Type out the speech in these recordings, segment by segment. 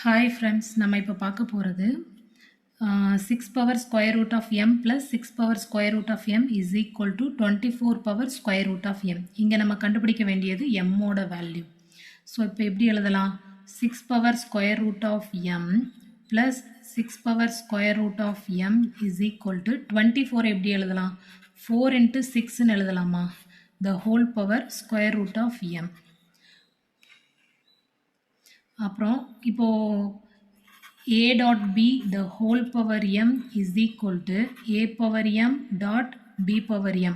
Hi friends, நம்ம இப்போ பார்க்க போகிறது 6 power square root of M plus 6 power square root of M is equal to 24 power square root of m. இங்கே நம்ம கண்டுபிடிக்க வேண்டியது எம்மோட வேல்யூ. ஸோ இப்போ எப்படி எழுதலாம்? 6 power square root of M plus 6 power square root of M is equal to 24 எப்படி எழுதலாம்? 4 into 6ன்னு எழுதலாமா? The whole power square root of M. அப்புறம் இப்போது a dot b the whole power m is equal to a power m dot b power m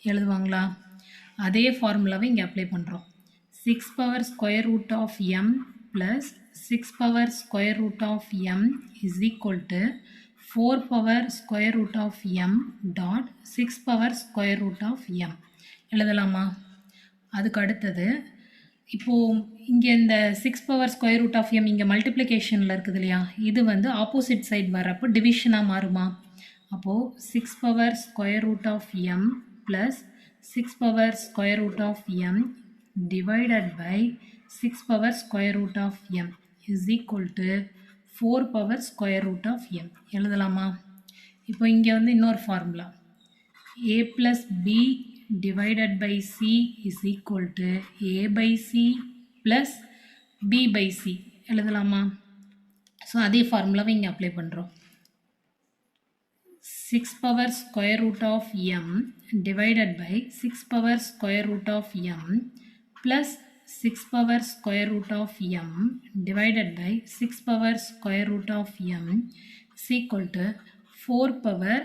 எழுதுவாங்களா? அதே ஃபார்முலாவை இங்கே apply பண்ணுறோம். 6 power square root of m plus 6 power square root of m is equal to 4 power square root of m dot 6 power square root of m எழுதலாமா? அதுக்கு அடுத்தது இப்போது இங்கே இந்த 6 power square root of m இங்கே மல்டிப்ளிகேஷனில் இருக்குது இல்லையா? இது வந்து ஆப்போசிட் சைட் வர்றப்போ டிவிஷனாக மாறுமா? அப்போது 6 power square root of M plus 6 power square root of M divided by 6 power square root of M is equal to 4 power square root of M எழுதலாமா? இப்போ இங்கே வந்து இன்னொரு formula a plus b divided by c is equal to a by c plus b by c எழுதலாமா? So அதே ஃபார்முலாவை இங்கே apply பண்ணுறோம். 6 power square root of M divided by 6 power square root of M plus 6 power square root of M divided by 6 power square root of M is equal to 4 power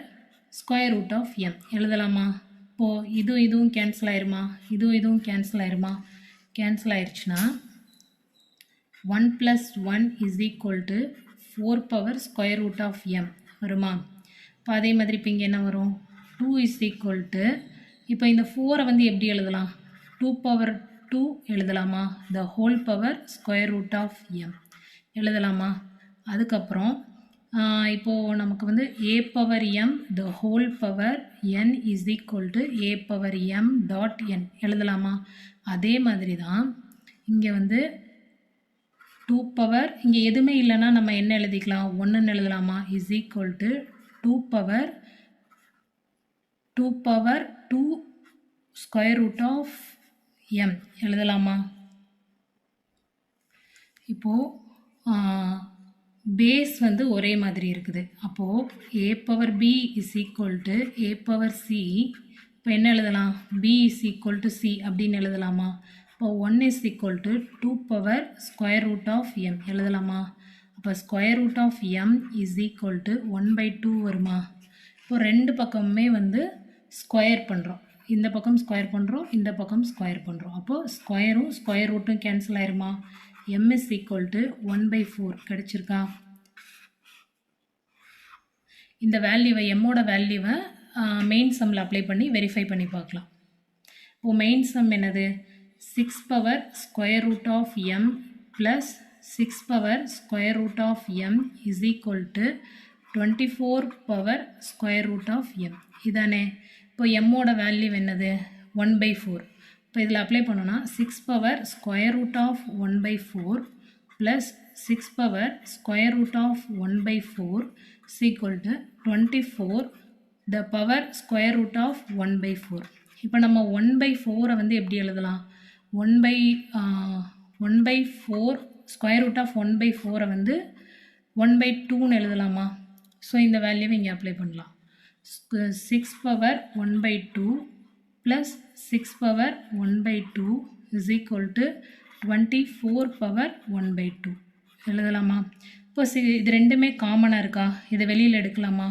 square root of M எழுதலாமா? இப்போது இதுவும் cancel ஆயிருமா? இதுவும் cancel ஆயிருமா? Cancel ஆயிடுச்சுன்னா 1 + 1 is equal to 4 power square root of m வருமா? இப்போ அதே மாதிரி இப்போ இங்கே என்ன வரும்? 2 இஸ் ஈக்குவல் டு இப்போ இந்த 4 வந்து எப்படி எழுதலாம்? 2 பவர் 2 எழுதலாமா? The whole power square root of M எழுதலாமா? அதுக்கப்புறம் இப்போது நமக்கு வந்து a power m the whole power n is equal to a power m dot n எழுதலாமா? அதே மாதிரி தான் இங்கே வந்து 2 பவர் இங்கே எதுவுமே இல்லைன்னா நம்ம என்ன எழுதிக்கலாம்? 1ன்னு எழுதலாமா? Is equal to 2 power 2 square root of m எழுதலாமா? இப்போது பேஸ் வந்து ஒரே மாதிரி இருக்குது. அப்போது a power b is equal to a power c. இப்போ என்ன எழுதலாம்? b is equal to c அப்படின்னு எழுதலாமா? இப்போ 1 is equal to 2 power square root of m எழுதலாமா? அப்போ square root of m is equal to 1/2 வருமா? இப்போ ரெண்டு பக்கமுமே வந்து ஸ்கொயர் பண்ணுறோம். இந்த பக்கம் ஸ்கொயர் பண்ணுறோம், இந்த பக்கம் ஸ்கொயர் பண்ணுறோம். அப்போது ஸ்கொயரும் ஸ்கொயர் ரூட்டும் கேன்சல் ஆயிருமா? m is equal to 1/4 கிடைச்சிருக்கா? இந்த வேல்யூவை எம்மோட வேல்யூவை மெயின் சம்மில் அப்ளை பண்ணி வெரிஃபை பண்ணி பார்க்கலாம். இப்போது மெயின் சம் என்னது? 6 power square root of M plus 6 power square root of M is equal to 24 power square root of m இதானே? இப்போ எம்மோட வேல்யூ என்னது? 1/4. இப்போ இதில் அப்ளை பண்ணோன்னா 6 power square root of 1/4 plus 6 power square root of 1/4 is equal to 24 the power square root of 1/4. இப்போ நம்ம 1/4 வந்து எப்படி எழுதலாம்? 1/4 ஸ்கொயர் ரூட் ஆஃப் 1/4 வந்து 1/2ன்னு எழுதலாமா? ஸோ இந்த வேல்யூவை இங்கே அப்ளை பண்ணலாம். 6 power 1/2 plus 6 power 1/2 is equal to 24 power 1/2 எழுதலாமா? இப்போ இது ரெண்டுமே காமனாக இருக்கா? இதை வெளியில் எடுக்கலாமா?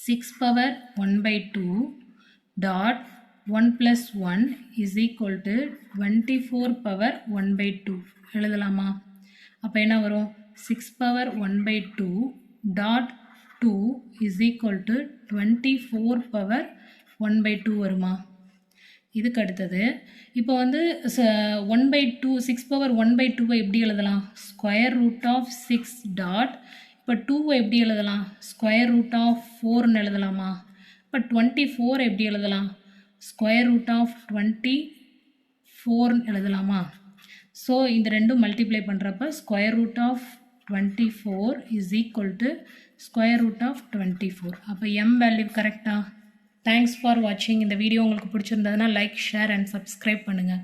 6 power 1/2 dot 1 + 1 is equal to 24 power 1/2 எழுதலாமா? அப்போ என்ன வரும்? 6 power 1/2 dot 2 is equal to 24 power 1/2 வருமா? இதுக்கு அடுத்தது இப்போ வந்து 1/2 6 பவர் 1/2 எப்படி எழுதலாம்? ஸ்கொயர் ரூட் ஆஃப் 6 டாட் இப்போ 2 எப்படி எழுதலாம்? ஸ்கொயர் ரூட் ஆஃப் 4ன்னு எழுதலாமா? இப்போ 24 எப்படி எழுதலாம்? ஸ்கொயர் ரூட் ஆஃப் 24ன்னு எழுதலாமா? ஸோ இந்த ரெண்டும் மல்டிப்ளை பண்ணுறப்ப square root of 24 is equal to square root of 24. அப்போ எம் வேல்யூ கரெக்டா? தேங்க்ஸ் ஃபார் வாட்சிங். இந்த வீடியோ உங்களுக்கு பிடிச்சிருந்ததுன்னா லைக், ஷேர் அண்ட் சப்ஸ்கிரைப் பண்ணுங்கள்.